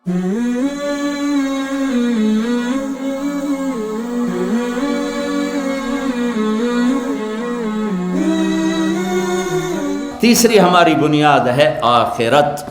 تیسری ہماری بنیاد ہے آخرت.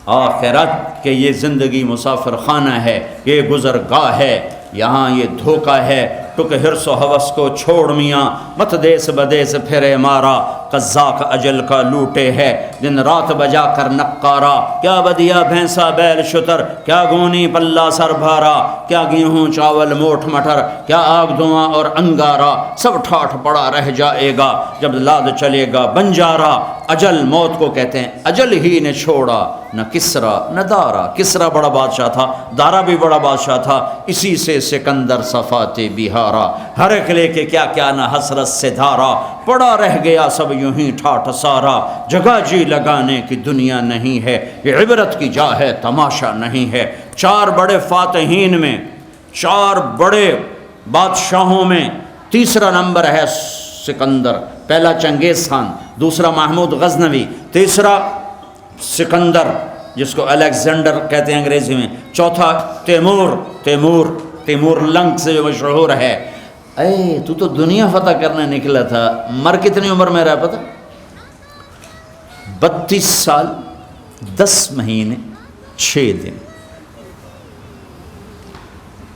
آخرت کہ یہ زندگی مسافر خانہ ہے، یہ گزرگاہ ہے، یہاں یہ دھوکہ ہے. ٹک حرص و حوث کو چھوڑ میاں، مت دیس بدیس پھرے مارا. قزاق اجل کا لوٹے ہے، دن رات بجا کر نقارا. کیا بدیا بھینسا بیل شتر، کیا گونی پلہ سر بھارا. کیا گیہوں چاول موٹھ مٹر، کیا آگ دھواں اور انگارا. سب ٹھاٹھ پڑا رہ جائے گا جب لاد چلے گا بنجارا. اجل موت کو کہتے ہیں، اجل ہی نے چھوڑا نہ کسرا نہ دارا. کسرا بڑا بادشاہ تھا، دارا بھی بڑا بادشاہ تھا، اسی سے سکندر صفات بہارا. ہر ایک لے کے کیا کیا نہ حسرت سے دھارا. پڑا رہ گیا سب یوں ہی ٹھاٹھ سارا. جگہ جی لگانے کی دنیا نہیں ہے، یہ عبرت کی جا ہے تماشا نہیں ہے. چار بڑے فاتحین میں، چار بڑے بادشاہوں میں تیسرا نمبر ہے سکندر. پہلا چنگیز خان، دوسرا محمود غزنوی، تیسرا سکندر جس کو الیگزینڈر کہتے ہیں انگریزی میں، چوتھا تیمور لنگ سے جو مشہور ہے. اے تو دنیا فتح کرنے نکلا تھا، مر کتنی عمر میں رہا پتہ؟ 32 سال 10 مہینے 6 دن.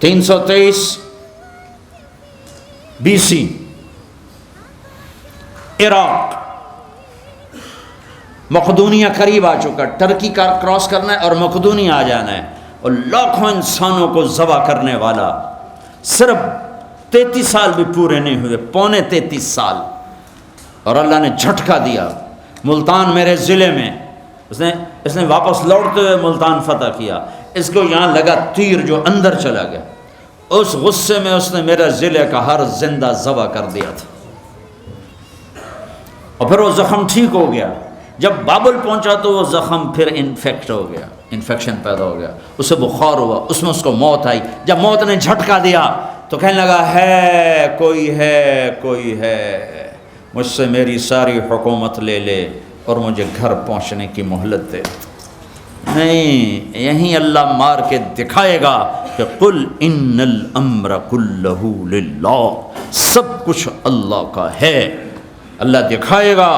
323 BC عراق، مقدونیہ قریب آ چکا، ٹرکی کا کراس کرنا ہے اور مقدونیہ آ جانا ہے. اور لاکھوں انسانوں کو ذبح کرنے والا، صرف 33 سال بھی پورے نہیں ہوئے، پونے 33 سال. اور اللہ نے جھٹکا دیا. ملتان میرے ضلع میں اس نے واپس لوٹتے ہوئے ملتان فتح کیا. اس کو یہاں لگا تیر جو اندر چلا گیا. اس غصے میں اس نے میرے ضلع کا ہر زندہ ذبح کر دیا تھا. اور پھر وہ زخم ٹھیک ہو گیا. جب بابل پہنچا تو وہ زخم پھر انفیکٹ ہو گیا، انفیکشن پیدا ہو گیا، اسے بخار ہوا، اس میں اس کو موت آئی. جب موت نے جھٹکا دیا تو کہنے لگا ہے کوئی ہے مجھ سے میری ساری حکومت لے لے اور مجھے گھر پہنچنے کی مہلت دے. نہیں، یہیں اللہ مار کے دکھائے گا کہ قل ان الامر کلہ للہ، سب کچھ اللہ کا ہے. اللہ دکھائے گا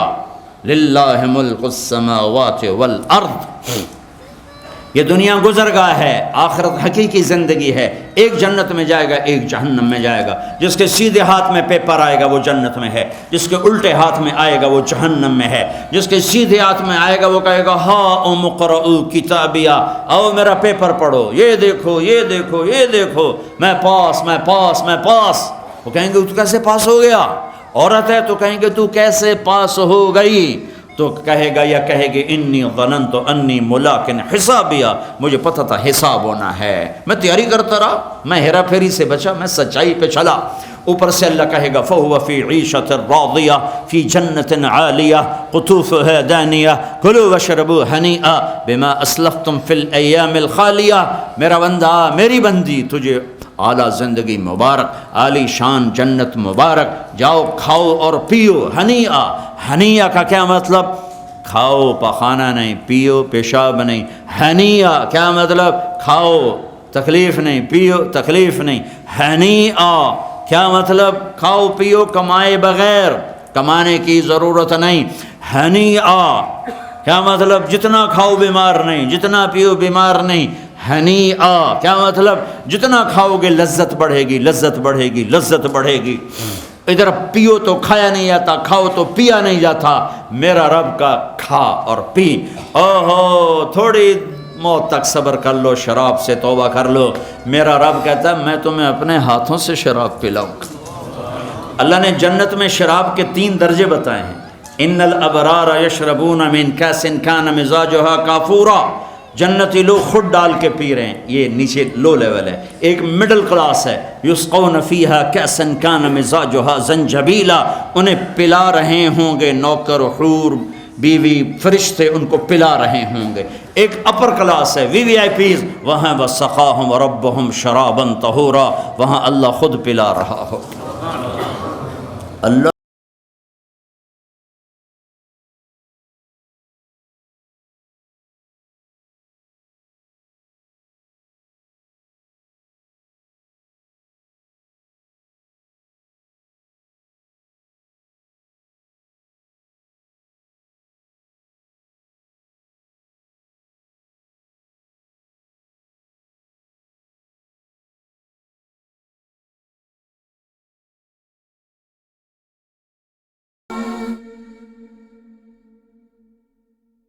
للہ ملک السماوات والارض. یہ دنیا گزرگاہ ہے، آخرت حقیقی زندگی ہے. ایک جنت میں جائے گا، ایک جہنم میں جائے گا. جس کے سیدھے ہاتھ میں پیپر آئے گا وہ جنت میں ہے، جس کے الٹے ہاتھ میں آئے گا وہ جہنم میں ہے. جس کے سیدھے ہاتھ میں آئے گا وہ کہے گا ہاں اقرؤ کتابیہ، آؤ میرا پیپر پڑھو، یہ دیکھو میں پاس. وہ کہیں گے تو کیسے پاس ہو گیا؟ عورت ہے تو کہیں گے تو کیسے پاس ہو گئی؟ تو کہے گا یا کہے گی انی ظننت انی ملاقٍ حسابیہ، مجھے پتہ تھا حساب ہونا ہے، میں تیاری کرتا رہا، میں ہیرا پھیری سے بچا، میں سچائی پہ چلا. اوپر سے اللہ کہے گا فَهُوَ فِي عِيشَةٍ رَاضِيَةٍ فِي جَنَّةٍ عَالِيَةٍ قُطُوفُهَا دَانِيَةٍ كُلُوا وَاشْرَبُوا هَنِيئًا بِمَا أَسْلَفْتُمْ فِي الْأَيَّامِ الْخَالِيَةِ. میرا بندہ، میری بندی، تجھے اعلیٰ زندگی مبارک، عالی شان جنت مبارک، جاؤ کھاؤ اور پیو. ہنیہ کا کیا مطلب؟ کھاؤ پخانا نہیں، پیو پیشاب نہیں. ہنیہ کیا مطلب؟ کھاؤ تکلیف نہیں، پیو تکلیف نہیں. ہنیہ کیا مطلب؟ کھاؤ پیو کمائے بغیر، کمانے کی ضرورت نہیں. ہنیہ کیا مطلب؟ جتنا کھاؤ بیمار نہیں، جتنا پیو بیمار نہیں. ہنیٰ کیا مطلب؟ جتنا کھاؤ گے لذت بڑھے گی. ادھر پیو تو کھایا نہیں جاتا، کھاؤ تو پیا نہیں جاتا. میرا رب کا کھا اور پی. تھوڑی موت تک صبر کر لو، شراب سے توبہ کر لو. میرا رب کہتا ہے میں تمہیں اپنے ہاتھوں سے شراب پلاؤں گا. اللہ نے جنت میں شراب کے 3 درجے بتائے ہیں. ان الابرار یشربون من کاس کان مزاجها کافورا. جنتی لوگ خود ڈال کے پی رہے ہیں، یہ نیچے لو لیول ہے. ایک مڈل کلاس ہے، یسقون فیہا کأسا کان مزاجها زنجبیلا. انہیں پلا رہے ہوں گے نوکر، حور، بیوی، فرشتے ان کو پلا رہے ہوں گے. ایک اپر کلاس ہے، VVIPs، وہاں وسقاہم ربہم شرابا طہورا، وہاں اللہ خود پلا رہا ہو. اللہ